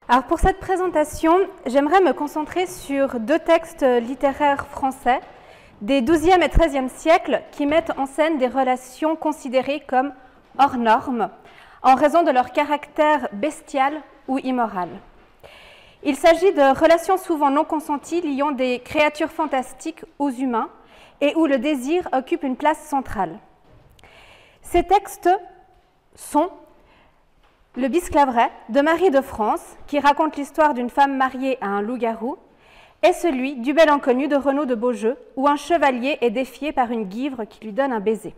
Alors pour cette présentation, j'aimerais me concentrer sur deux textes littéraires français des XIIe et XIIIe siècles qui mettent en scène des relations considérées comme hors normes en raison de leur caractère bestial ou immoral. Il s'agit de relations souvent non consenties liant des créatures fantastiques aux humains et où le désir occupe une place centrale. Ces textes sont Le Bisclaveret de Marie de France, qui raconte l'histoire d'une femme mariée à un loup-garou, et celui du Bel Inconnu de Renaud de Beaujeu, où un chevalier est défié par une guivre qui lui donne un baiser.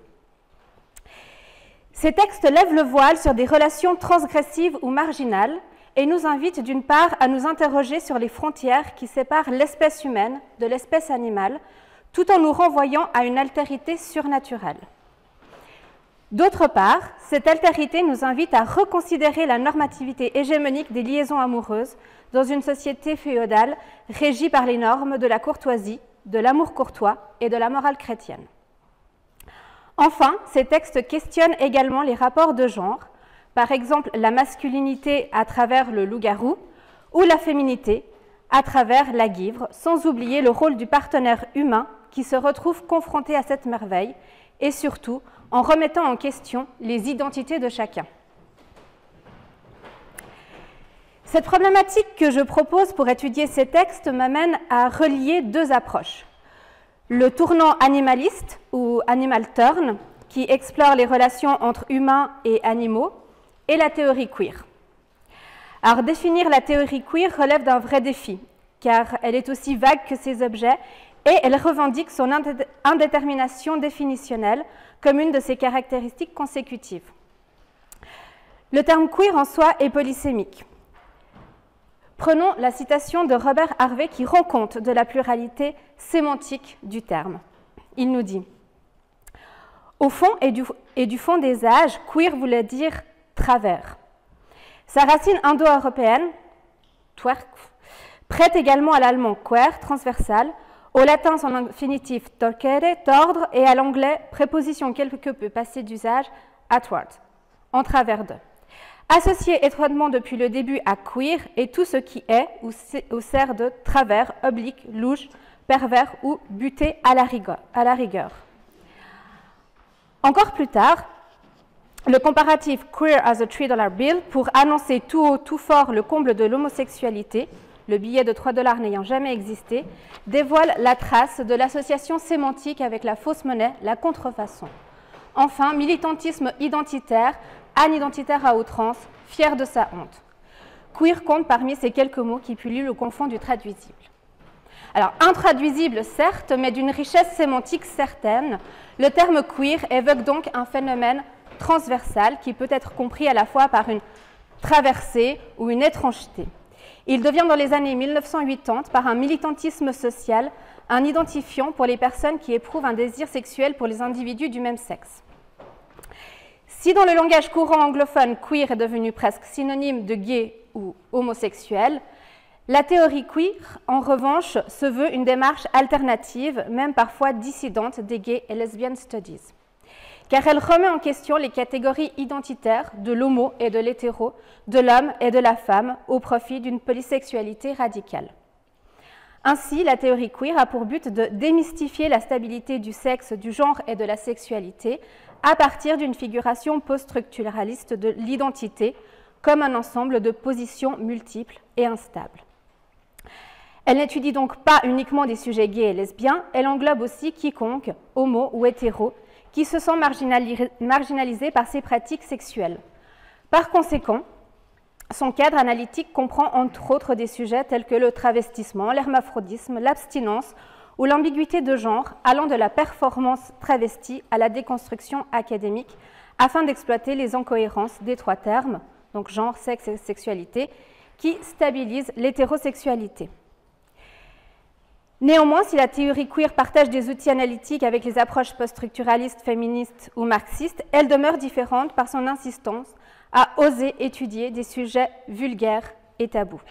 Ces textes lèvent le voile sur des relations transgressives ou marginales et nous invitent d'une part à nous interroger sur les frontières qui séparent l'espèce humaine de l'espèce animale, tout en nous renvoyant à une altérité surnaturelle. D'autre part, cette altérité nous invite à reconsidérer la normativité hégémonique des liaisons amoureuses dans une société féodale régie par les normes de la courtoisie, de l'amour courtois et de la morale chrétienne. Enfin, ces textes questionnent également les rapports de genre, par exemple la masculinité à travers le loup-garou ou la féminité à travers la guivre, sans oublier le rôle du partenaire humain qui se retrouve confronté à cette merveille et surtout en remettant en question les identités de chacun. Cette problématique que je propose pour étudier ces textes m'amène à relier deux approches. Le tournant animaliste ou animal turn, qui explore les relations entre humains et animaux, et la théorie queer. Alors, définir la théorie queer relève d'un vrai défi, car elle est aussi vague que ses objets et elle revendique son indétermination définitionnelle comme une de ses caractéristiques consécutives. Le terme queer en soi est polysémique. Prenons la citation de Robert Harvey qui rend compte de la pluralité sémantique du terme. Il nous dit « Au fond et du fond des âges, queer voulait dire travers. Sa racine indo-européenne, twerk, prête également à l'allemand queer, transversal, au latin son infinitif tocere, tordre, et à l'anglais, préposition quelque peu passée d'usage, atward, en travers de. Associé étroitement depuis le début à queer et tout ce qui est ou sert de travers, oblique, louche, pervers ou buté à la rigueur. Encore plus tard, le comparatif queer as a $3 bill pour annoncer tout haut, tout fort le comble de l'homosexualité, le billet de $3 n'ayant jamais existé, dévoile la trace de l'association sémantique avec la fausse monnaie, la contrefaçon. Enfin, militantisme identitaire, âne identitaire à outrance, fier de sa honte. Queer compte parmi ces quelques mots qui pullulent au confond du traduisible. Alors, intraduisible certes, mais d'une richesse sémantique certaine, le terme queer évoque donc un phénomène transversal qui peut être compris à la fois par une traversée ou une étrangeté. Il devient dans les années 1980, par un militantisme social, un identifiant pour les personnes qui éprouvent un désir sexuel pour les individus du même sexe. Si dans le langage courant anglophone, queer est devenu presque synonyme de gay ou homosexuel, la théorie queer, en revanche, se veut une démarche alternative, même parfois dissidente des Gay et Lesbian Studies, car elle remet en question les catégories identitaires de l'homo et de l'hétéro, de l'homme et de la femme, au profit d'une polysexualité radicale. Ainsi, la théorie queer a pour but de démystifier la stabilité du sexe, du genre et de la sexualité à partir d'une figuration post-structuraliste de l'identité comme un ensemble de positions multiples et instables. Elle n'étudie donc pas uniquement des sujets gays et lesbiens, elle englobe aussi quiconque, homo ou hétéro, qui se sent marginalisé par ces pratiques sexuelles. Par conséquent, son cadre analytique comprend entre autres des sujets tels que le travestissement, l'hermaphrodisme, l'abstinence ou l'ambiguïté de genre, allant de la performance travestie à la déconstruction académique, afin d'exploiter les incohérences des trois termes, donc genre, sexe et sexualité, qui stabilisent l'hétérosexualité. Néanmoins, si la théorie queer partage des outils analytiques avec les approches post-structuralistes, féministes ou marxistes, elle demeure différente par son insistance à oser étudier des sujets vulgaires et tabous.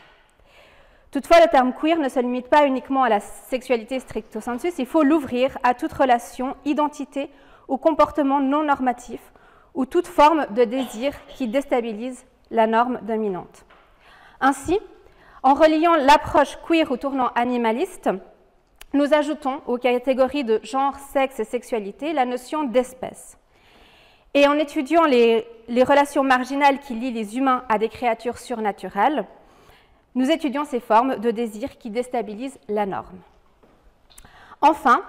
Toutefois, le terme queer ne se limite pas uniquement à la sexualité stricto sensu, il faut l'ouvrir à toute relation, identité ou comportement non normatif ou toute forme de désir qui déstabilise la norme dominante. Ainsi, en reliant l'approche queer au tournant animaliste, nous ajoutons aux catégories de genre, sexe et sexualité la notion d'espèce. Et en étudiant les relations marginales qui lient les humains à des créatures surnaturelles, nous étudions ces formes de désir qui déstabilisent la norme. Enfin,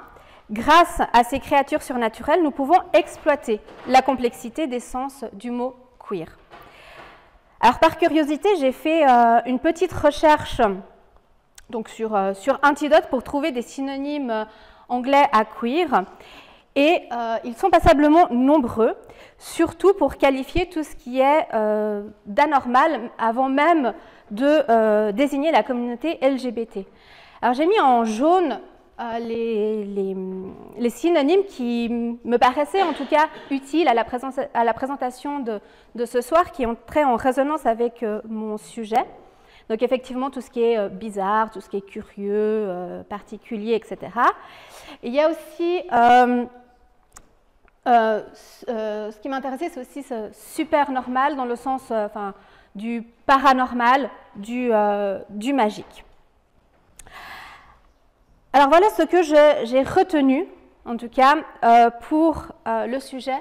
grâce à ces créatures surnaturelles, nous pouvons exploiter la complexité des sens du mot queer. Alors, par curiosité, j'ai fait une petite recherche donc sur Antidote pour trouver des synonymes anglais à queer. Et ils sont passablement nombreux, surtout pour qualifier tout ce qui est d'anormal avant même de désigner la communauté LGBT. Alors j'ai mis en jaune les synonymes qui me paraissaient en tout cas utiles à la présentation de ce soir, qui entraient en résonance avec mon sujet. Donc effectivement, tout ce qui est bizarre, tout ce qui est curieux, particulier, etc. Et il y a aussi, ce qui m'intéressait, c'est aussi ce super normal dans le sens du paranormal, du magique. Alors voilà ce que j'ai retenu, en tout cas, pour le sujet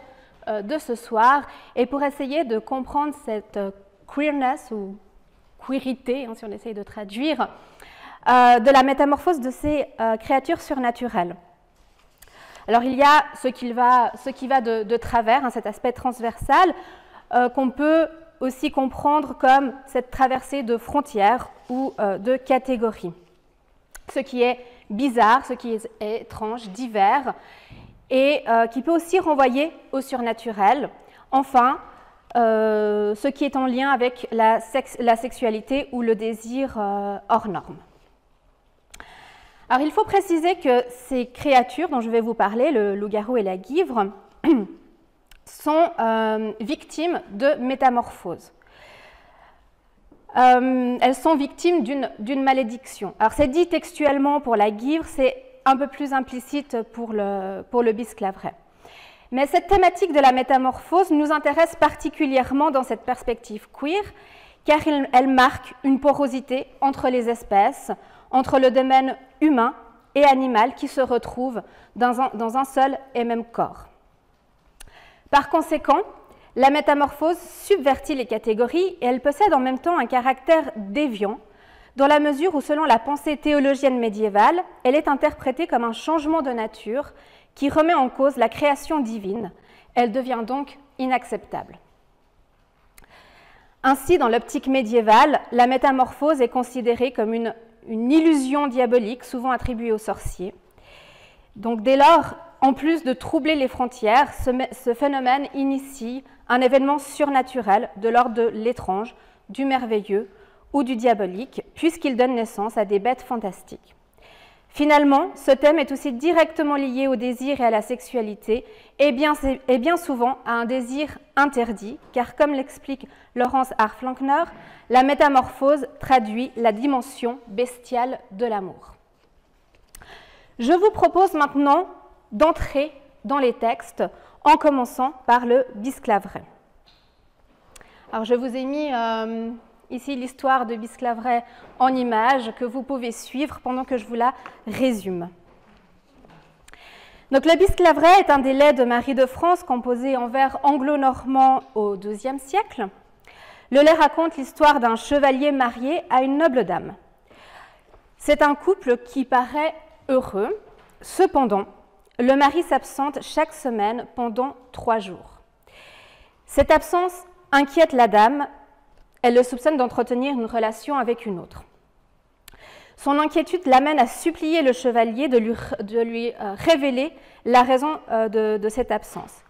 de ce soir, et pour essayer de comprendre cette queerness ou queerité, hein, si on essaye de traduire, de la métamorphose de ces créatures surnaturelles. Alors il y a ce qui va de travers, hein, cet aspect transversal, qu'on peut aussi comprendre comme cette traversée de frontières ou de catégories. Ce qui est bizarre, ce qui est étrange, divers, et qui peut aussi renvoyer au surnaturel. Enfin, ce qui est en lien avec la sexualité ou le désir hors norme. Alors, il faut préciser que ces créatures dont je vais vous parler, le loup-garou et la guivre, sont victimes de métamorphoses. Elles sont victimes d'une malédiction. Alors, c'est dit textuellement pour la guivre, c'est un peu plus implicite pour le bisclaveret. Mais cette thématique de la métamorphose nous intéresse particulièrement dans cette perspective queer, car elle marque une porosité entre les espèces, entre le domaine humain et animal qui se retrouvent dans un seul et même corps. Par conséquent, la métamorphose subvertit les catégories et elle possède en même temps un caractère déviant, dans la mesure où, selon la pensée théologienne médiévale, elle est interprétée comme un changement de nature qui remet en cause la création divine. Elle devient donc inacceptable. Ainsi, dans l'optique médiévale, la métamorphose est considérée comme une illusion diabolique, souvent attribuée aux sorciers. Donc, dès lors, en plus de troubler les frontières, ce phénomène initie un événement surnaturel de l'ordre de l'étrange, du merveilleux ou du diabolique, puisqu'il donne naissance à des bêtes fantastiques. Finalement, ce thème est aussi directement lié au désir et à la sexualité, et bien souvent à un désir interdit, car comme l'explique Laurence Harflankner, la métamorphose traduit la dimension bestiale de l'amour. Je vous propose maintenant d'entrer dans les textes, en commençant par le bisclaveret. Alors je vous ai mis ici l'histoire de bisclaveret en images que vous pouvez suivre pendant que je vous la résume. Donc le bisclaveret est un des laits de Marie de France composé en vers anglo-normand au IIe siècle. Le lait raconte l'histoire d'un chevalier marié à une noble dame. C'est un couple qui paraît heureux. Cependant, le mari s'absente chaque semaine pendant 3 jours. Cette absence inquiète la dame. Elle le soupçonne d'entretenir une relation avec une autre. Son inquiétude l'amène à supplier le chevalier de lui révéler la raison de cette absence.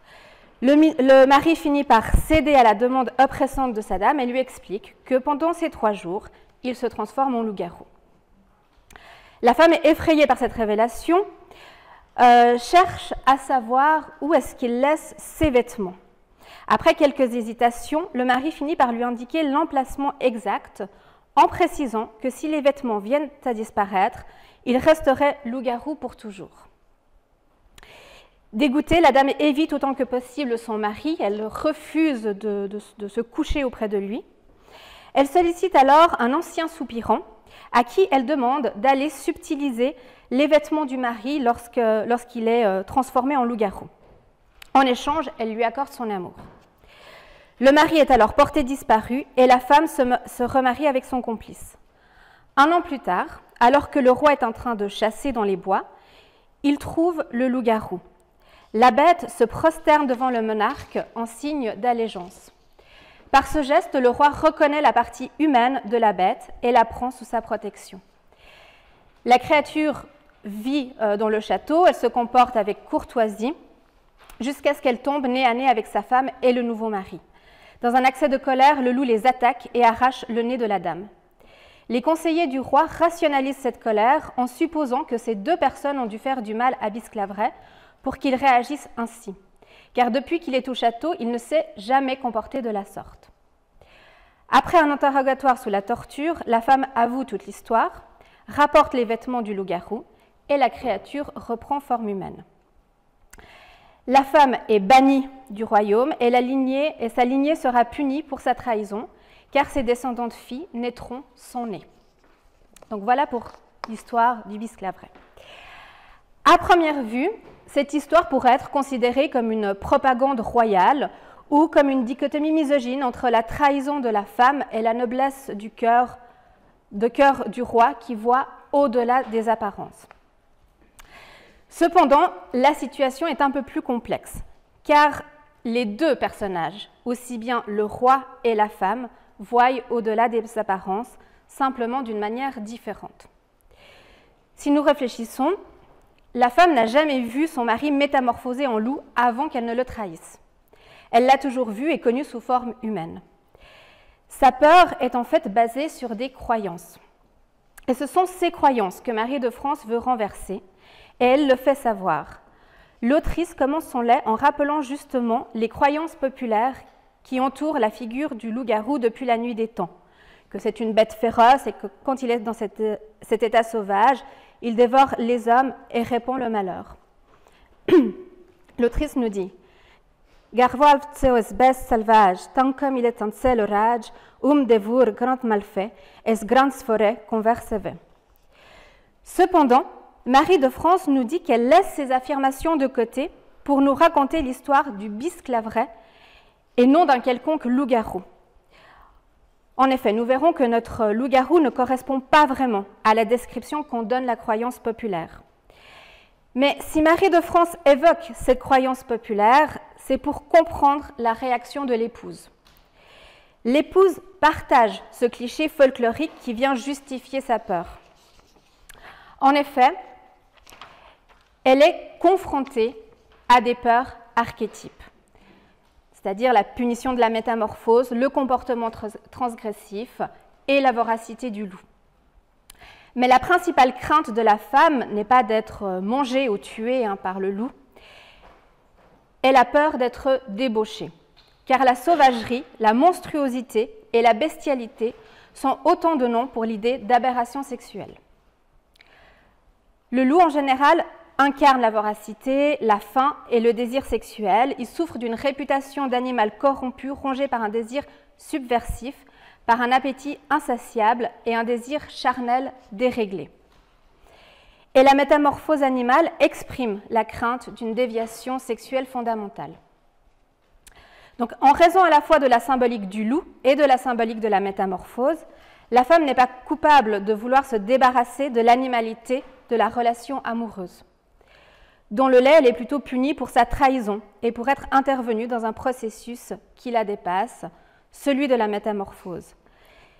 Le mari finit par céder à la demande oppressante de sa dame et lui explique que pendant ces 3 jours, il se transforme en loup-garou. La femme est effrayée par cette révélation, cherche à savoir où est-ce qu'il laisse ses vêtements. Après quelques hésitations, le mari finit par lui indiquer l'emplacement exact, en précisant que si les vêtements viennent à disparaître, il resterait loup-garou pour toujours. Dégoûtée, la dame évite autant que possible son mari, elle refuse de se coucher auprès de lui. Elle sollicite alors un ancien soupirant à qui elle demande d'aller subtiliser les vêtements du mari lorsqu'il est transformé en loup-garou. En échange, elle lui accorde son amour. Le mari est alors porté disparu et la femme se remarie avec son complice. Un an plus tard, alors que le roi est en train de chasser dans les bois, il trouve le loup-garou. La bête se prosterne devant le monarque en signe d'allégeance. Par ce geste, le roi reconnaît la partie humaine de la bête et la prend sous sa protection. La créature vit dans le château, elle se comporte avec courtoisie jusqu'à ce qu'elle tombe nez à nez avec sa femme et le nouveau mari. Dans un accès de colère, le loup les attaque et arrache le nez de la dame. Les conseillers du roi rationalisent cette colère en supposant que ces deux personnes ont dû faire du mal à Bisclaveret pour qu'il réagisse ainsi, car depuis qu'il est au château, il ne s'est jamais comporté de la sorte. Après un interrogatoire sous la torture, la femme avoue toute l'histoire, rapporte les vêtements du loup-garou et la créature reprend forme humaine. La femme est bannie du royaume et sa lignée sera punie pour sa trahison, car ses descendantes filles naîtront sans nez. Donc voilà pour l'histoire du Bisclaveret. À première vue, cette histoire pourrait être considérée comme une propagande royale ou comme une dichotomie misogyne entre la trahison de la femme et la noblesse du cœur du roi qui voit au-delà des apparences. Cependant, la situation est un peu plus complexe, car les deux personnages, aussi bien le roi et la femme, voient au-delà des apparences, simplement d'une manière différente. Si nous réfléchissons, la femme n'a jamais vu son mari métamorphosé en loup avant qu'elle ne le trahisse. Elle l'a toujours vu et connu sous forme humaine. Sa peur est en fait basée sur des croyances. Et ce sont ces croyances que Marie de France veut renverser, et elle le fait savoir. L'autrice commence son lait en rappelant justement les croyances populaires qui entourent la figure du loup-garou depuis la nuit des temps, que c'est une bête féroce et que quand il est dans cet état sauvage, il dévore les hommes et répand le malheur. L'autrice nous dit « Garvoal tseos bes salvage, tant comme il est en le rage, devour grand malfait, es grandes forêts converseve. » Cependant, Marie de France nous dit qu'elle laisse ces affirmations de côté pour nous raconter l'histoire du Bisclaveret et non d'un quelconque loup-garou. En effet, nous verrons que notre loup-garou ne correspond pas vraiment à la description qu'en donne la croyance populaire. Mais si Marie de France évoque cette croyance populaire, c'est pour comprendre la réaction de l'épouse. L'épouse partage ce cliché folklorique qui vient justifier sa peur. En effet, elle est confrontée à des peurs archétypes, c'est-à-dire la punition de la métamorphose, le comportement transgressif et la voracité du loup. Mais la principale crainte de la femme n'est pas d'être mangée ou tuée par le loup, elle a peur d'être débauchée, car la sauvagerie, la monstruosité et la bestialité sont autant de noms pour l'idée d'aberration sexuelle. Le loup, en général, incarne la voracité, la faim et le désir sexuel. Il souffre d'une réputation d'animal corrompu, rongé par un désir subversif, par un appétit insatiable et un désir charnel déréglé. Et la métamorphose animale exprime la crainte d'une déviation sexuelle fondamentale. Donc, en raison à la fois de la symbolique du loup et de la symbolique de la métamorphose, la femme n'est pas coupable de vouloir se débarrasser de l'animalité de la relation amoureuse. Dans le lait, elle est plutôt punie pour sa trahison et pour être intervenue dans un processus qui la dépasse, celui de la métamorphose.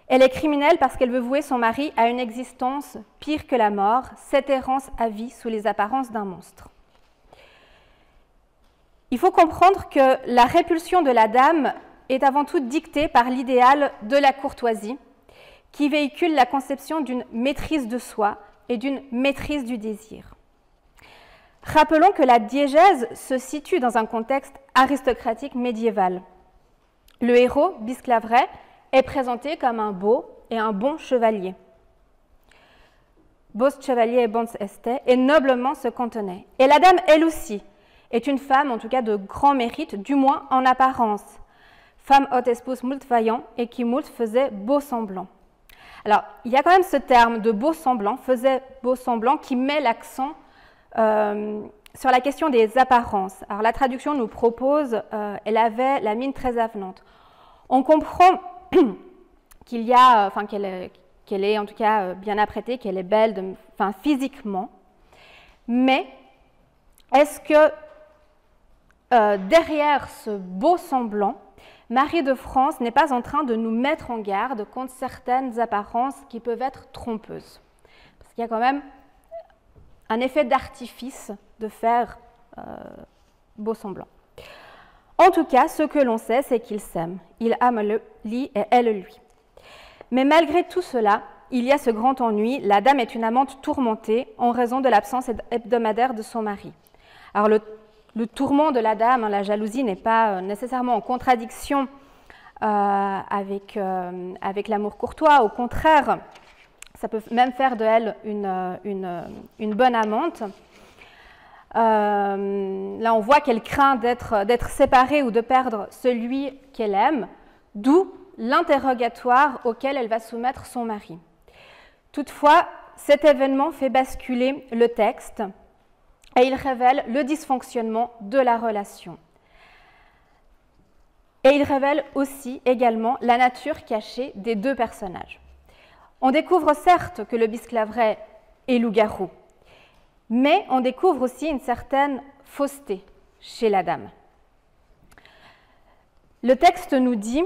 Elle est criminelle parce qu'elle veut vouer son mari à une existence pire que la mort, cette errance à vie sous les apparences d'un monstre. Il faut comprendre que la répulsion de la dame est avant tout dictée par l'idéal de la courtoisie, qui véhicule la conception d'une maîtrise de soi et d'une maîtrise du désir. Rappelons que la diégèse se situe dans un contexte aristocratique médiéval. Le héros, Bisclaveret, est présenté comme un beau et un bon chevalier. Beau chevalier et bons este, et noblement se contenait. Et la dame, elle aussi, est une femme, en tout cas de grand mérite, du moins en apparence. femme haute espouse moult vaillant et qui moult faisait beau semblant. Alors, il y a quand même ce terme de beau semblant, faisait beau semblant, qui met l'accent sur la question des apparences. Alors, la traduction nous propose, elle avait la mine très avenante. On comprend qu'il y a, enfin, qu'elle est en tout cas bien apprêtée, qu'elle est belle, enfin, physiquement, mais est-ce que derrière ce beau semblant, Marie de France n'est pas en train de nous mettre en garde contre certaines apparences qui peuvent être trompeuses? Parce qu'il y a quand même un effet d'artifice de faire beau semblant. En tout cas, ce que l'on sait, c'est qu'ils s'aiment. Il aime lui et elle lui. Mais malgré tout cela, il y a ce grand ennui. La dame est une amante tourmentée en raison de l'absence hebdomadaire de son mari. Alors le tourment de la dame, la jalousie, n'est pas nécessairement en contradiction avec l'amour courtois. Au contraire, ça peut même faire de elle une bonne amante. Là, on voit qu'elle craint d'être séparée ou de perdre celui qu'elle aime, d'où l'interrogatoire auquel elle va soumettre son mari. Toutefois, cet événement fait basculer le texte et il révèle le dysfonctionnement de la relation. Et il révèle aussi également la nature cachée des deux personnages. On découvre certes que le bisclaveret est loup-garou, mais on découvre aussi une certaine fausseté chez la dame. Le texte nous dit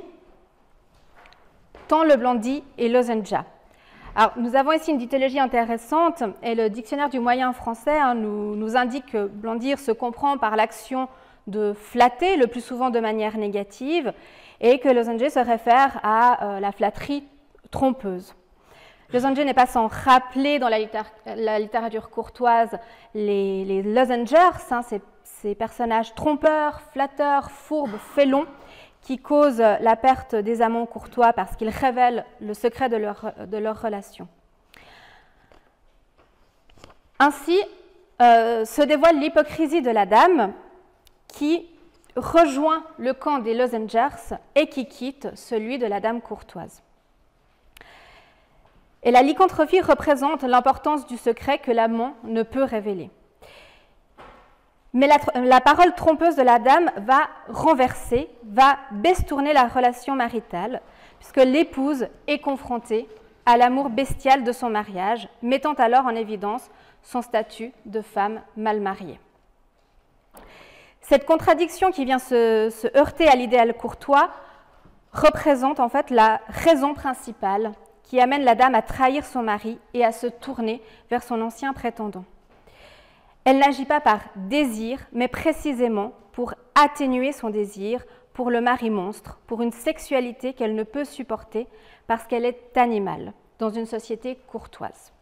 « tant le Blandy et Lozenja ». Alors, nous avons ici une dytologie intéressante et le dictionnaire du moyen français nous indique que blandir se comprend par l'action de flatter, le plus souvent de manière négative, et que lozenger se réfère à la flatterie trompeuse. Lozenger n'est pas sans rappeler dans la littérature courtoise les lozengers, ces personnages trompeurs, flatteurs, fourbes, félons, qui causent la perte des amants courtois parce qu'ils révèlent le secret de leur relation. Ainsi se dévoile l'hypocrisie de la dame qui rejoint le camp des lozengers et qui quitte celui de la dame courtoise. Et la lycanthropie représente l'importance du secret que l'amant ne peut révéler. Mais la parole trompeuse de la dame va renverser, va bestourner la relation maritale, puisque l'épouse est confrontée à l'amour bestial de son mariage, mettant alors en évidence son statut de femme mal mariée. Cette contradiction qui vient se heurter à l'idéal courtois représente en fait la raison principale qui amène la dame à trahir son mari et à se tourner vers son ancien prétendant. Elle n'agit pas par désir, mais précisément pour atténuer son désir pour le mari monstre, pour une sexualité qu'elle ne peut supporter parce qu'elle est animale dans une société courtoise.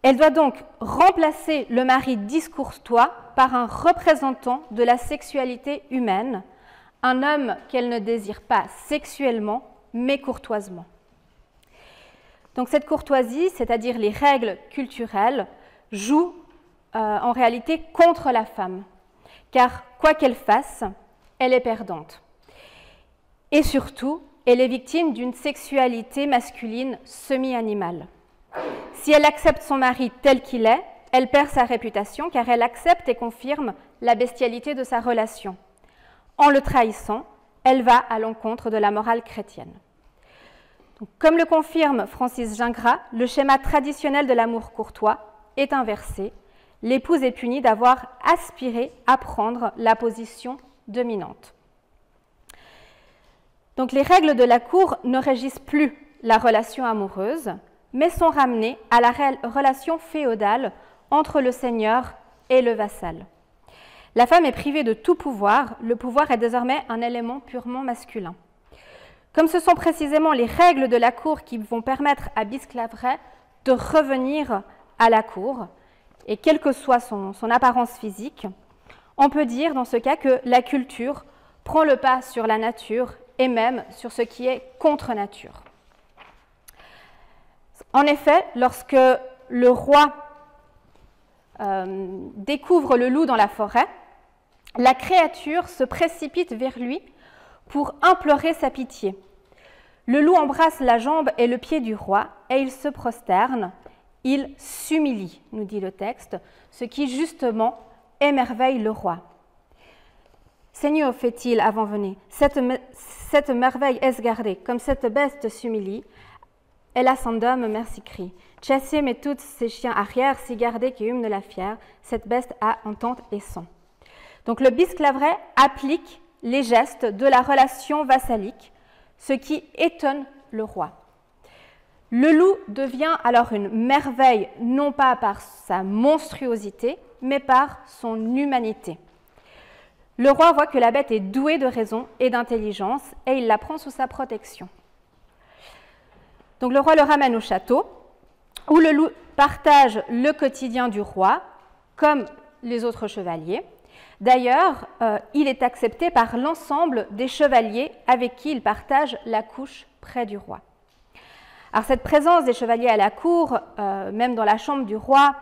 Elle doit donc remplacer le mari discourtois par un représentant de la sexualité humaine, un homme qu'elle ne désire pas sexuellement, mais courtoisement. Donc cette courtoisie, c'est-à-dire les règles culturelles, joue en réalité contre la femme, car quoi qu'elle fasse, elle est perdante. Et surtout, elle est victime d'une sexualité masculine semi-animale. Si elle accepte son mari tel qu'il est, elle perd sa réputation car elle accepte et confirme la bestialité de sa relation. En le trahissant, elle va à l'encontre de la morale chrétienne. Donc, comme le confirme Francis Gingras, le schéma traditionnel de l'amour courtois est inversé. L'épouse est punie d'avoir aspiré à prendre la position dominante. Donc les règles de la cour ne régissent plus la relation amoureuse, mais sont ramenées à la relation féodale entre le seigneur et le vassal. La femme est privée de tout pouvoir, le pouvoir est désormais un élément purement masculin. Comme ce sont précisément les règles de la cour qui vont permettre à Bisclaveret de revenir à la cour, et quelle que soit son apparence physique, on peut dire dans ce cas que la culture prend le pas sur la nature et même sur ce qui est contre nature. En effet, lorsque le roi découvre le loup dans la forêt, la créature se précipite vers lui pour implorer sa pitié. Le loup embrasse la jambe et le pied du roi et il se prosterne, il s'humilie, nous dit le texte, ce qui justement émerveille le roi. Seigneur, fait-il avant venir, cette merveille est gardée, comme cette bête s'humilie, et la sandome merci crie. Chassez mais toutes ces chiens arrière, si gardés qui hument la fière, cette bête a entente et sang. Donc le bisclaveret applique les gestes de la relation vassalique, ce qui étonne le roi. Le loup devient alors une merveille, non pas par sa monstruosité, mais par son humanité. Le roi voit que la bête est douée de raison et d'intelligence et il la prend sous sa protection. Donc le roi le ramène au château, où le loup partage le quotidien du roi, comme les autres chevaliers. D'ailleurs, il est accepté par l'ensemble des chevaliers avec qui il partage la couche près du roi. Alors cette présence des chevaliers à la cour, même dans la chambre du roi,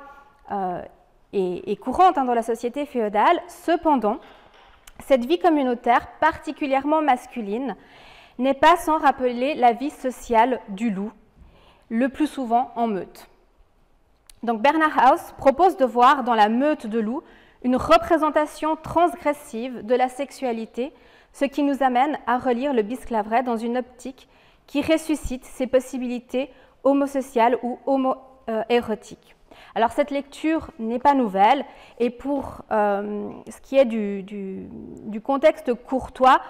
est courante dans la société féodale. Cependant, cette vie communautaire, particulièrement masculine, n'est pas sans rappeler la vie sociale du loup, le plus souvent en meute. Donc Bernard Haus propose de voir dans la meute de loups une représentation transgressive de la sexualité, ce qui nous amène à relire le bisclaveret dans une optique qui ressuscite ses possibilités homosociales ou homo-érotiques. Alors cette lecture n'est pas nouvelle et pour ce qui est du contexte courtois,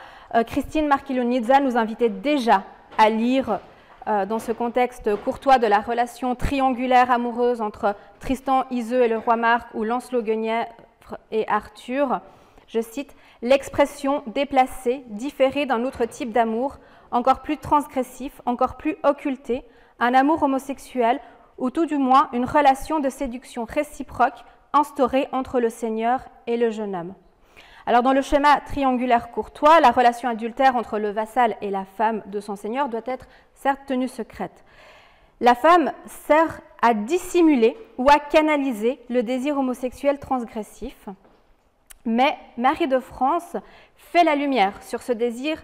Christine Marchilonizza nous invitait déjà à lire dans ce contexte courtois de la relation triangulaire amoureuse entre Tristan Iseux et le roi Marc ou Lancelot Guenièvre et Arthur, je cite, « l'expression déplacée, différée d'un autre type d'amour, encore plus transgressif, encore plus occulté, un amour homosexuel ou tout du moins une relation de séduction réciproque instaurée entre le seigneur et le jeune homme. » Alors dans le schéma triangulaire courtois, la relation adultère entre le vassal et la femme de son seigneur doit être certes tenue secrète. La femme sert à dissimuler ou à canaliser le désir homosexuel transgressif, mais Marie de France fait la lumière sur ce désir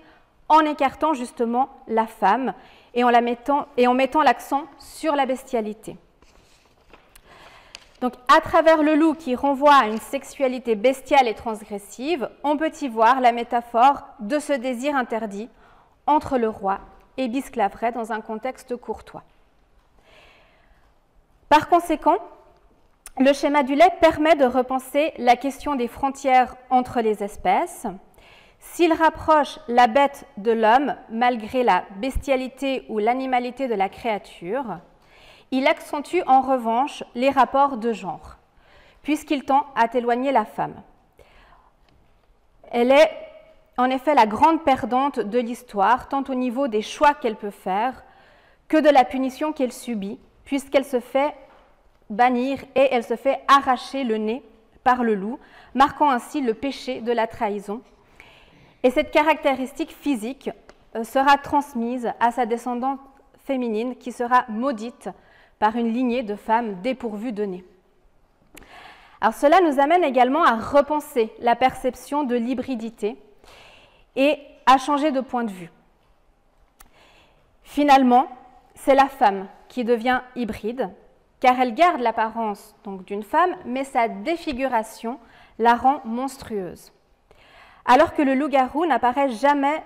en écartant justement la femme et en mettant l'accent sur la bestialité. Donc, à travers le loup qui renvoie à une sexualité bestiale et transgressive, on peut y voir la métaphore de ce désir interdit entre le roi et Bisclaveret dans un contexte courtois. Par conséquent, le schéma du lait permet de repenser la question des frontières entre les espèces. S'il rapproche la bête de l'homme, malgré la bestialité ou l'animalité de la créature, il accentue en revanche les rapports de genre, puisqu'il tend à éloigner la femme. Elle est en effet la grande perdante de l'histoire, tant au niveau des choix qu'elle peut faire que de la punition qu'elle subit, puisqu'elle se fait bannir et elle se fait arracher le nez par le loup, marquant ainsi le péché de la trahison. Et cette caractéristique physique sera transmise à sa descendante féminine qui sera maudite par une lignée de femmes dépourvues de nez. Alors cela nous amène également à repenser la perception de l'hybridité et à changer de point de vue. Finalement, c'est la femme qui devient hybride, car elle garde l'apparence d'une femme, mais sa défiguration la rend monstrueuse. Alors que le loup-garou n'apparaît jamais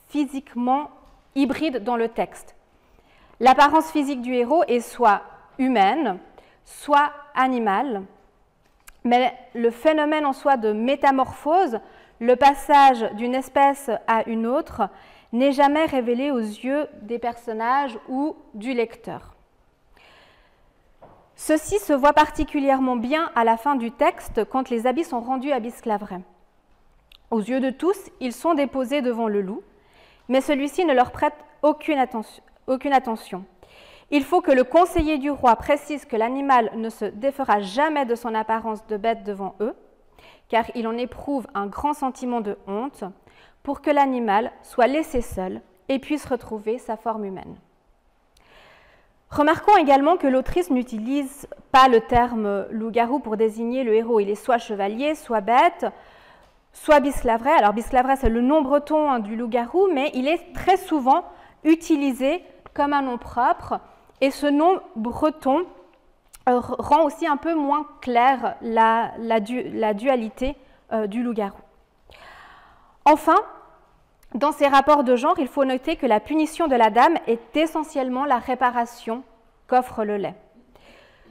physiquement hybride dans le texte. L'apparence physique du héros est soit humaine, soit animale, mais le phénomène en soi de métamorphose, le passage d'une espèce à une autre, n'est jamais révélé aux yeux des personnages ou du lecteur. Ceci se voit particulièrement bien à la fin du texte quand les habits sont rendus à Bisclaveret. Aux yeux de tous, ils sont déposés devant le loup, mais celui-ci ne leur prête aucune attention. Il faut que le conseiller du roi précise que l'animal ne se défera jamais de son apparence de bête devant eux, car il en éprouve un grand sentiment de honte, pour que l'animal soit laissé seul et puisse retrouver sa forme humaine. Remarquons également que l'autrice n'utilise pas le terme loup-garou pour désigner le héros. Il est soit chevalier, soit bête, soit Bisclaveret. Alors Bisclaveret, c'est le nom breton du loup-garou, mais il est très souvent utilisé comme un nom propre, et ce nom breton rend aussi un peu moins claire la dualité du loup-garou. Enfin, dans ces rapports de genre, il faut noter que la punition de la dame est essentiellement la réparation qu'offre le lait.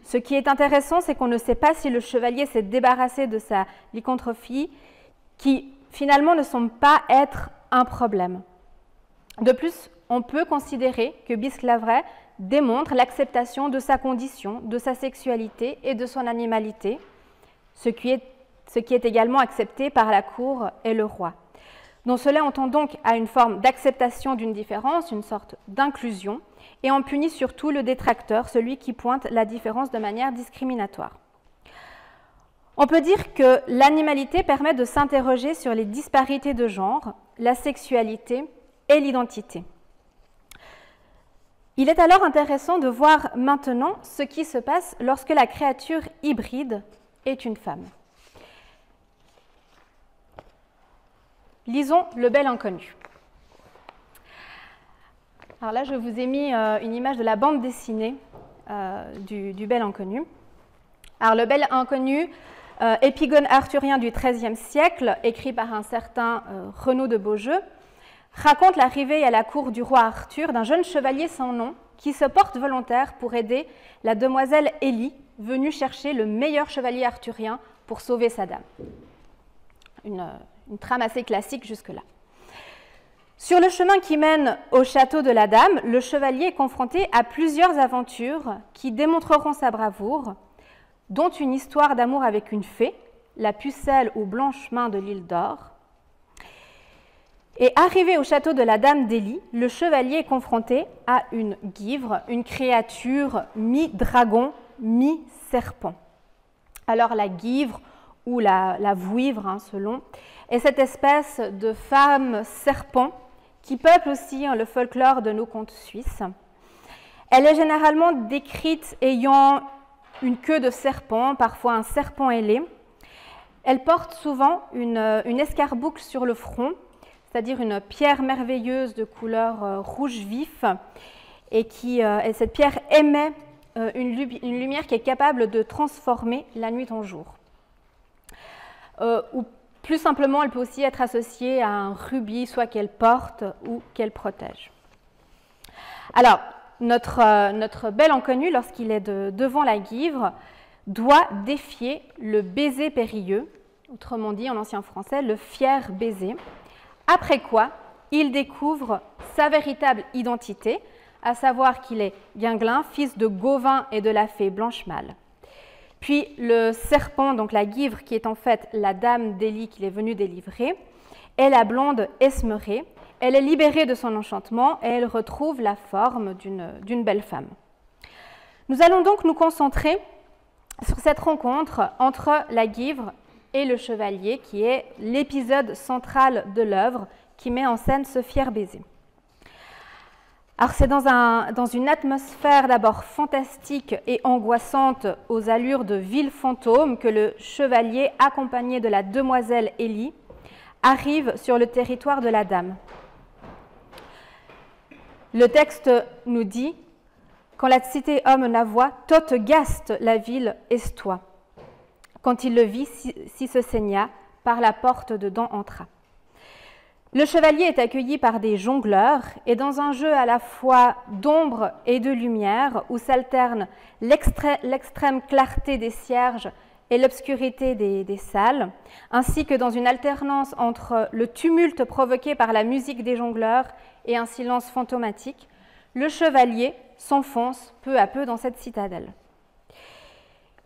Ce qui est intéressant, c'est qu'on ne sait pas si le chevalier s'est débarrassé de sa lycanthropie, qui finalement ne semble pas être un problème. De plus, on peut considérer que Bisclaveret démontre l'acceptation de sa condition, de sa sexualité et de son animalité, ce qui est également accepté par la cour et le roi. Donc cela entend donc à une forme d'acceptation d'une différence, une sorte d'inclusion, et on punit surtout le détracteur, celui qui pointe la différence de manière discriminatoire. On peut dire que l'animalité permet de s'interroger sur les disparités de genre, la sexualité et l'identité. Il est alors intéressant de voir maintenant ce qui se passe lorsque la créature hybride est une femme. Lisons Le Bel Inconnu. Alors là, je vous ai mis une image de la bande dessinée du Bel Inconnu. Alors, Le Bel Inconnu, épigone arthurien du XIIIe siècle, écrit par un certain Renaud de Beaujeu, raconte l'arrivée à la cour du roi Arthur d'un jeune chevalier sans nom qui se porte volontaire pour aider la demoiselle Élie, venue chercher le meilleur chevalier arthurien pour sauver sa dame. Une trame assez classique jusque-là. Sur le chemin qui mène au château de la dame, le chevalier est confronté à plusieurs aventures qui démontreront sa bravoure, dont une histoire d'amour avec une fée, la pucelle aux blanches mains de l'île d'Or. Et arrivé au château de la dame d'Élie, le chevalier est confronté à une guivre, une créature mi-dragon, mi-serpent. Alors la guivre, ou la vouivre, selon, est cette espèce de femme serpent qui peuple aussi le folklore de nos contes suisses. Elle est généralement décrite ayant une queue de serpent, parfois un serpent ailé. Elle porte souvent une escarboucle sur le front, c'est-à-dire une pierre merveilleuse de couleur rouge vif, et cette pierre émet une lumière qui est capable de transformer la nuit en jour. Ou plus simplement, elle peut aussi être associée à un rubis, soit qu'elle porte ou qu'elle protège. Alors, notre bel inconnu, lorsqu'il est devant la guivre, doit défier le baiser périlleux, autrement dit en ancien français, le fier baiser, après quoi il découvre sa véritable identité, à savoir qu'il est Guinglin, fils de Gauvin et de la fée Blanche-Malle. Puis le serpent, donc la guivre, qui est en fait la dame d'Élie qu'il est venu délivrer, est la blonde Esmerée. Elle est libérée de son enchantement et elle retrouve la forme d'une belle femme. Nous allons donc nous concentrer sur cette rencontre entre la guivre et le chevalier, qui est l'épisode central de l'œuvre qui met en scène ce fier baiser. Alors c'est dans une atmosphère d'abord fantastique et angoissante aux allures de ville fantôme que le chevalier, accompagné de la demoiselle Élie, arrive sur le territoire de la dame. Le texte nous dit « Quand la cité homme la voit, toute gaste la ville estoit. Quand il le vit, si se saigna, par la porte dedans entra. » Le chevalier est accueilli par des jongleurs et dans un jeu à la fois d'ombre et de lumière où s'alternent l'extrême clarté des cierges et l'obscurité des salles, ainsi que dans une alternance entre le tumulte provoqué par la musique des jongleurs et un silence fantomatique, le chevalier s'enfonce peu à peu dans cette citadelle.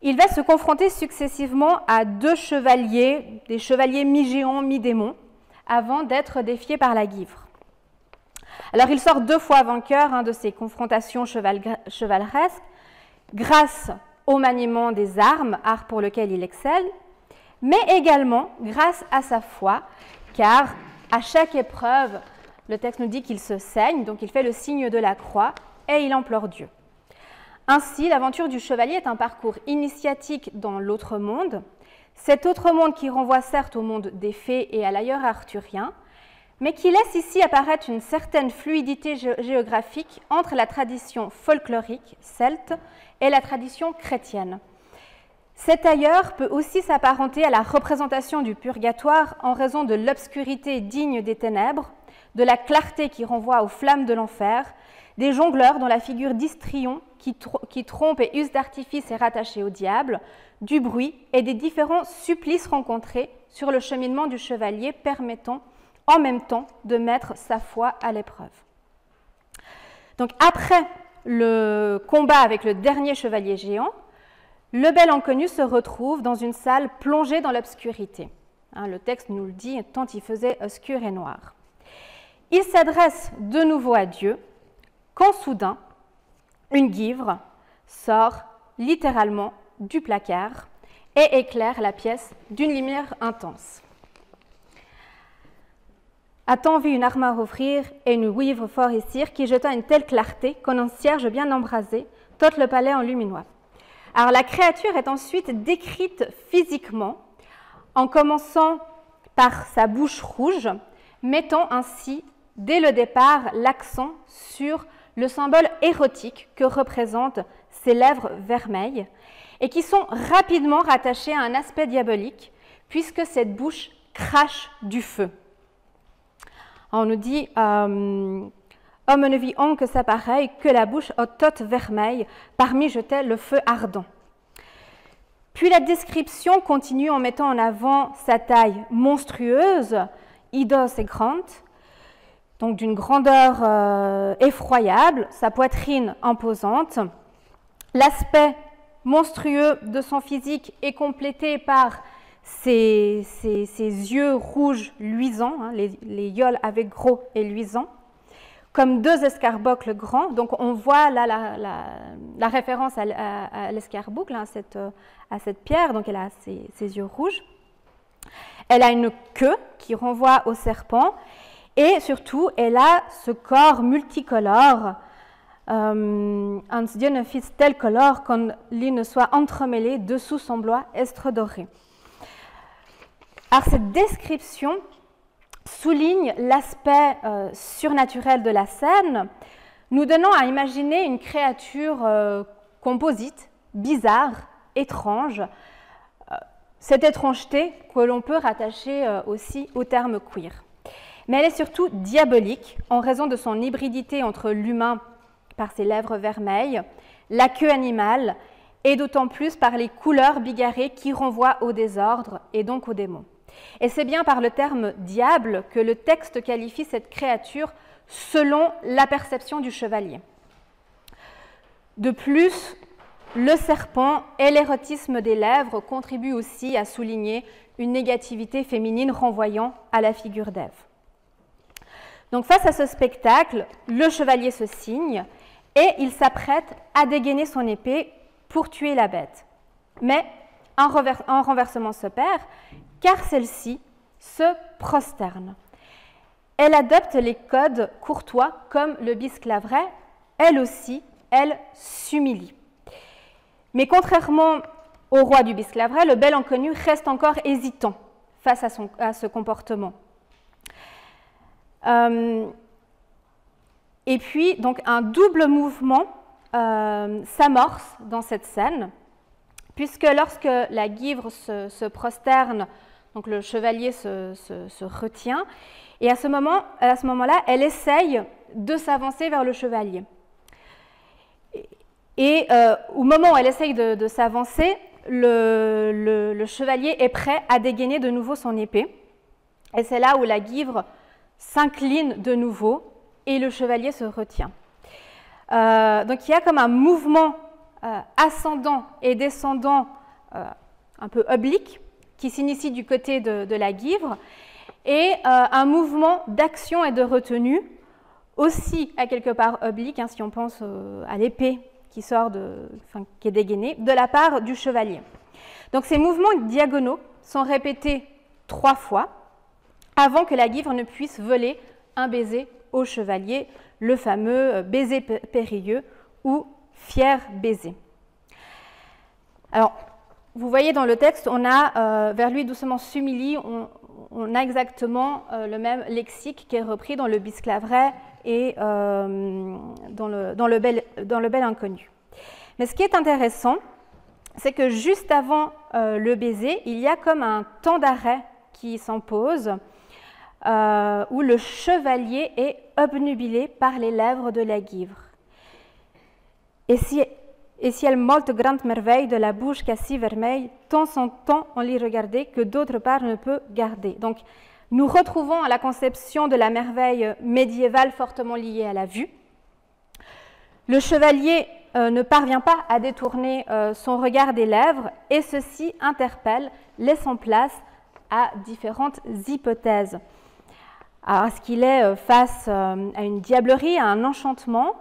Il va se confronter successivement à deux chevaliers, des chevaliers mi-géants, mi-démons, avant d'être défié par la guivre. Alors il sort deux fois vainqueur de ces confrontations chevaleresques, grâce au maniement des armes, art pour lequel il excelle, mais également grâce à sa foi, car à chaque épreuve, le texte nous dit qu'il se saigne, donc il fait le signe de la croix et il implore Dieu. Ainsi, l'aventure du chevalier est un parcours initiatique dans l'autre monde. Cet autre monde qui renvoie certes au monde des fées et à l'ailleurs arthurien, mais qui laisse ici apparaître une certaine fluidité géographique entre la tradition folklorique celte et la tradition chrétienne. Cet ailleurs peut aussi s'apparenter à la représentation du purgatoire en raison de l'obscurité digne des ténèbres, de la clarté qui renvoie aux flammes de l'enfer, des jongleurs dont la figure d'Histrion qui trompe et use d'artifice est rattachée au diable, du bruit et des différents supplices rencontrés sur le cheminement du chevalier permettant en même temps de mettre sa foi à l'épreuve. Donc après le combat avec le dernier chevalier géant, le bel inconnu se retrouve dans une salle plongée dans l'obscurité. Le texte nous le dit, tant il faisait obscur et noir. Il s'adresse de nouveau à Dieu, quand soudain, une guivre sort littéralement du placard et éclaire la pièce d'une lumière intense. A-t-on vu une armoire ouvrir et une guivre fort et cire qui jeta une telle clarté qu'en un cierge bien embrasé, tout le palais en luminois. Alors la créature est ensuite décrite physiquement en commençant par sa bouche rouge, mettant ainsi dès le départ l'accent sur le symbole érotique que représentent ses lèvres vermeilles et qui sont rapidement rattachées à un aspect diabolique puisque cette bouche crache du feu. On nous dit homme ne vit on que ça pareil, que la bouche toute vermeille, parmi jetait le feu ardent. Puis la description continue en mettant en avant sa taille monstrueuse, hideuse et grande, donc d'une grandeur effroyable, sa poitrine imposante. L'aspect monstrueux de son physique est complété par ses yeux rouges luisants, les yeux avec gros et luisants, comme deux escarboucles grands. Donc on voit là la référence à l'escarboucle, à cette pierre, donc elle a ses yeux rouges. Elle a une queue qui renvoie au serpent et surtout elle a ce corps multicolore. Ans Dieu ne fit tel colore qu'on l'y ne soit entremêlé dessous son blois estre doré. Alors cette description souligne l'aspect surnaturel de la scène, nous donnant à imaginer une créature composite, bizarre, étrange, cette étrangeté que l'on peut rattacher aussi au terme queer. Mais elle est surtout diabolique en raison de son hybridité entre l'humain par ses lèvres vermeilles, la queue animale et d'autant plus par les couleurs bigarrées qui renvoient au désordre et donc aux démons. Et c'est bien par le terme « diable » que le texte qualifie cette créature selon la perception du chevalier. De plus, le serpent et l'érotisme des lèvres contribuent aussi à souligner une négativité féminine renvoyant à la figure d'Ève. Donc face à ce spectacle, le chevalier se signe et il s'apprête à dégainer son épée pour tuer la bête. Mais un renversement s'opère car celle-ci se prosterne. Elle adopte les codes courtois comme le bisclaveret, elle aussi, elle s'humilie. Mais contrairement au roi du bisclaveret, le bel inconnu reste encore hésitant face à ce comportement. Et puis, donc, un double mouvement s'amorce dans cette scène, puisque lorsque la guivre se prosterne, donc le chevalier se retient, et à ce moment-là, elle essaye de s'avancer vers le chevalier. Et au moment où elle essaye de s'avancer, le chevalier est prêt à dégainer de nouveau son épée. Et c'est là où la guivre s'incline de nouveau et le chevalier se retient. Donc il y a comme un mouvement ascendant et descendant un peu oblique qui s'initie du côté de la guivre et un mouvement d'action et de retenue aussi à quelque part oblique, si on pense à l'épée qui est dégainée, de la part du chevalier. Donc ces mouvements diagonaux sont répétés 3 fois avant que la guivre ne puisse voler un baiser au chevalier, le fameux baiser périlleux ou fier baiser. Alors, vous voyez dans le texte, on a vers lui doucement s'humilie, on a exactement le même lexique qui est repris dans le Bisclaveret et dans le bel inconnu. Mais ce qui est intéressant, c'est que juste avant le baiser, il y a comme un temps d'arrêt qui s'impose, où le chevalier est obnubilé par les lèvres de la guivre. Et si elle molte grande merveille de la bouche quasi vermeille, tant son temps on l'y regardait que d'autre part ne peut garder. Donc, nous retrouvons à la conception de la merveille médiévale fortement liée à la vue. Le chevalier ne parvient pas à détourner son regard des lèvres et ceci interpelle, laissant place à différentes hypothèses. Alors, est-ce qu'il est face à une diablerie, à un enchantement,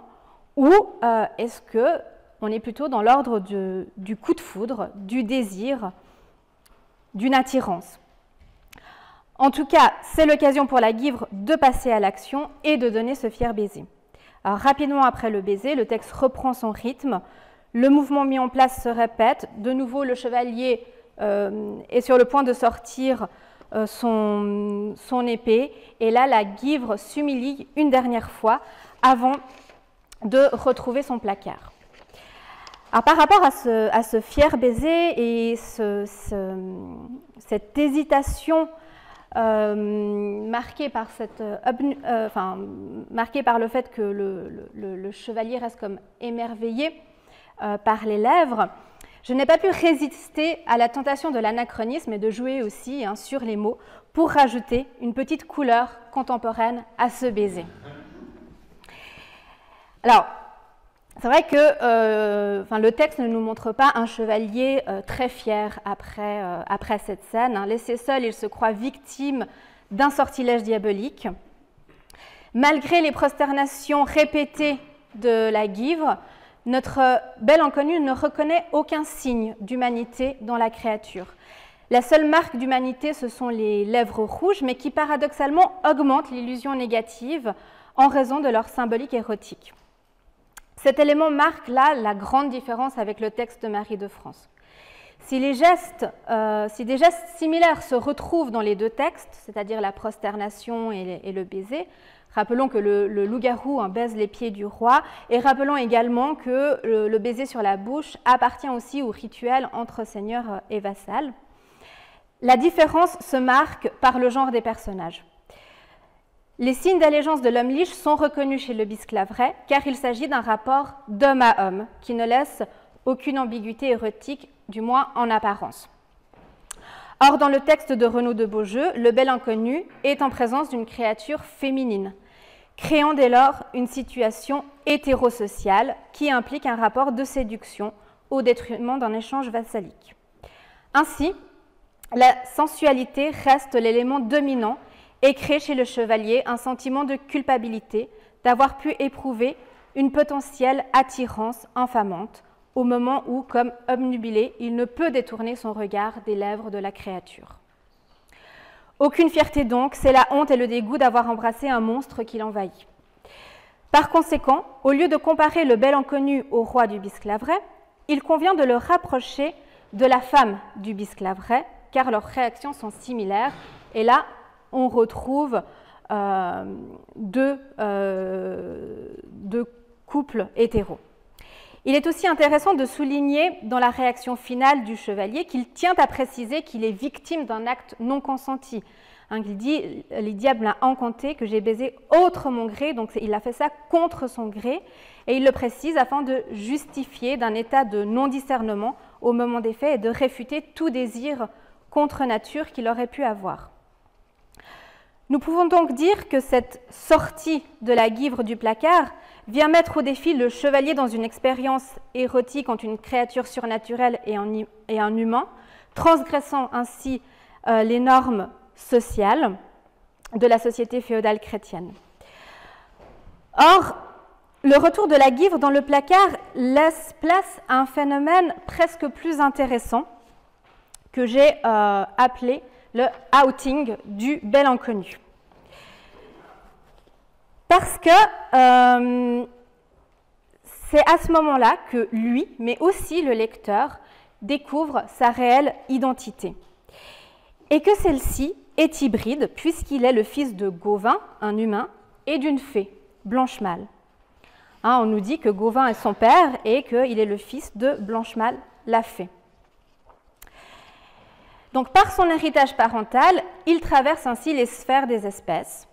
ou est-ce qu'on est plutôt dans l'ordre du coup de foudre, du désir, d'une attirance? En tout cas, c'est l'occasion pour la guivre de passer à l'action et de donner ce fier baiser. Alors, rapidement après le baiser, le texte reprend son rythme, le mouvement mis en place se répète, de nouveau le chevalier est sur le point de sortir son épée, et là la guivre s'humilie une dernière fois avant de retrouver son placard. Alors, par rapport à ce fier baiser et cette hésitation marquée par le fait que le chevalier reste comme émerveillé par les lèvres, je n'ai pas pu résister à la tentation de l'anachronisme et de jouer aussi sur les mots pour rajouter une petite couleur contemporaine à ce baiser. Alors, c'est vrai que le texte ne nous montre pas un chevalier très fier après cette scène. Laissé seul, il se croit victime d'un sortilège diabolique. Malgré les prosternations répétées de la guivre, notre bel inconnu ne reconnaît aucun signe d'humanité dans la créature. La seule marque d'humanité, ce sont les lèvres rouges, mais qui paradoxalement augmentent l'illusion négative en raison de leur symbolique érotique. Cet élément marque là la grande différence avec le texte de Marie de France. Si des gestes similaires se retrouvent dans les deux textes, c'est-à-dire la prosternation et le baiser, rappelons que le loup-garou baise les pieds du roi, et rappelons également que le baiser sur la bouche appartient aussi au rituel entre seigneur et vassal. La différence se marque par le genre des personnages. Les signes d'allégeance de l'homme liche sont reconnus chez le Bisclaveret, car il s'agit d'un rapport d'homme à homme, qui ne laisse aucune ambiguïté érotique, du moins en apparence. Or, dans le texte de Renaud de Beaujeu, le bel inconnu est en présence d'une créature féminine, créant dès lors une situation hétérosociale qui implique un rapport de séduction au détriment d'un échange vassalique. Ainsi, la sensualité reste l'élément dominant et crée chez le chevalier un sentiment de culpabilité d'avoir pu éprouver une potentielle attirance infamante au moment où, comme obnubilé, il ne peut détourner son regard des lèvres de la créature. Aucune fierté donc, c'est la honte et le dégoût d'avoir embrassé un monstre qui l'envahit. Par conséquent, au lieu de comparer le bel inconnu au roi du Bisclaveret, il convient de le rapprocher de la femme du Bisclaveret, car leurs réactions sont similaires, et là, on retrouve deux couples hétéros. Il est aussi intéressant de souligner dans la réaction finale du chevalier qu'il tient à préciser qu'il est victime d'un acte non consenti. Il dit « Les diables m'ont encanté, que j'ai baisé autre mon gré », donc il a fait ça contre son gré, et il le précise afin de justifier d'un état de non-discernement au moment des faits et de réfuter tout désir contre nature qu'il aurait pu avoir. Nous pouvons donc dire que cette sortie de la guivre du placard vient mettre au défi le chevalier dans une expérience érotique entre une créature surnaturelle et un humain, transgressant ainsi les normes sociales de la société féodale chrétienne. Or, le retour de la guivre dans le placard laisse place à un phénomène presque plus intéressant que j'ai appelé le outing du bel inconnu. Parce que c'est à ce moment-là que lui, mais aussi le lecteur, découvre sa réelle identité et que celle-ci est hybride puisqu'il est le fils de Gauvin, un humain, et d'une fée, Blanche-Malle. Hein, on nous dit que Gauvin est son père et qu'il est le fils de Blanche-Malle, la fée. Donc, par son héritage parental, il traverse ainsi les sphères des espèces.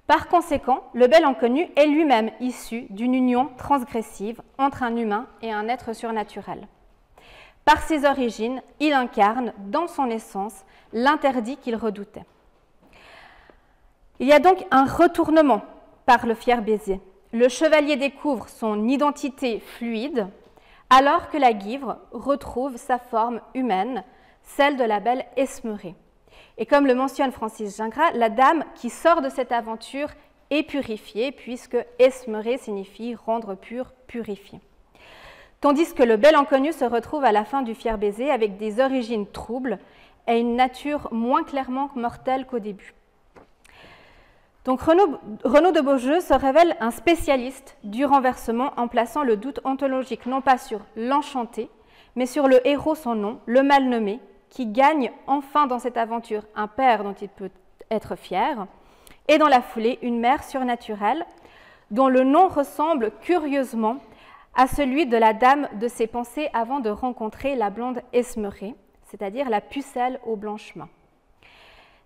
Par conséquent, le bel inconnu est lui-même issu d'une union transgressive entre un humain et un être surnaturel. Par ses origines, il incarne dans son essence l'interdit qu'il redoutait. Il y a donc un retournement par le fier Béziers. Le chevalier découvre son identité fluide, alors que la guivre retrouve sa forme humaine, celle de la belle Esmerée. Et comme le mentionne Francis Gingras, la dame qui sort de cette aventure est purifiée, puisque Esmerée signifie rendre pur, purifié. Tandis que le bel inconnu se retrouve à la fin du fier baiser avec des origines troubles et une nature moins clairement mortelle qu'au début. Donc Renaud de Beaujeu se révèle un spécialiste du renversement en plaçant le doute ontologique non pas sur l'enchanté, mais sur le héros sans nom, le mal nommé, qui gagne enfin dans cette aventure un père dont il peut être fier, et dans la foulée une mère surnaturelle, dont le nom ressemble curieusement à celui de la dame de ses pensées avant de rencontrer la blonde Esmerée, c'est-à-dire la pucelle aux blanches mains.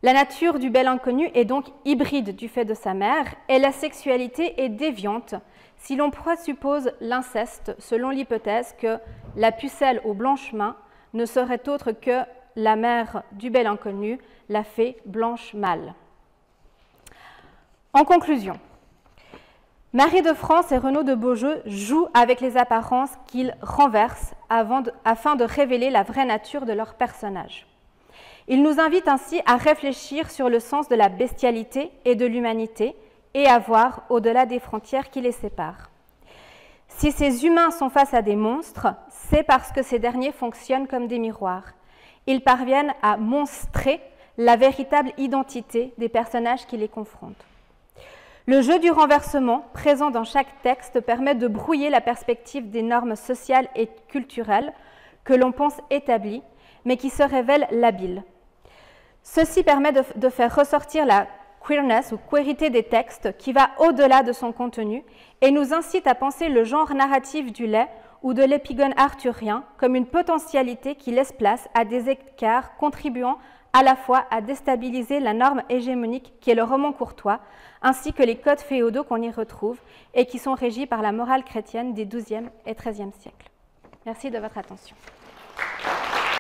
La nature du bel inconnu est donc hybride du fait de sa mère, et la sexualité est déviante si l'on présuppose l'inceste, selon l'hypothèse que la pucelle aux blanches mains ne serait autre que la mère du bel inconnu, la fée Blanche-Malle. En conclusion, Marie de France et Renaud de Beaujeu jouent avec les apparences qu'ils renversent afin de révéler la vraie nature de leurs personnages. Ils nous invitent ainsi à réfléchir sur le sens de la bestialité et de l'humanité et à voir au-delà des frontières qui les séparent. Si ces humains sont face à des monstres, c'est parce que ces derniers fonctionnent comme des miroirs. Ils parviennent à monstrer la véritable identité des personnages qui les confrontent. Le jeu du renversement, présent dans chaque texte, permet de brouiller la perspective des normes sociales et culturelles que l'on pense établies, mais qui se révèlent labiles. Ceci permet de faire ressortir la queerness ou queerité des textes qui va au-delà de son contenu et nous incite à penser le genre narratif du lait ou de l'épigone arthurien comme une potentialité qui laisse place à des écarts contribuant à la fois à déstabiliser la norme hégémonique qui est le roman courtois, ainsi que les codes féodaux qu'on y retrouve et qui sont régis par la morale chrétienne des XIIe et XIIIe siècles. Merci de votre attention.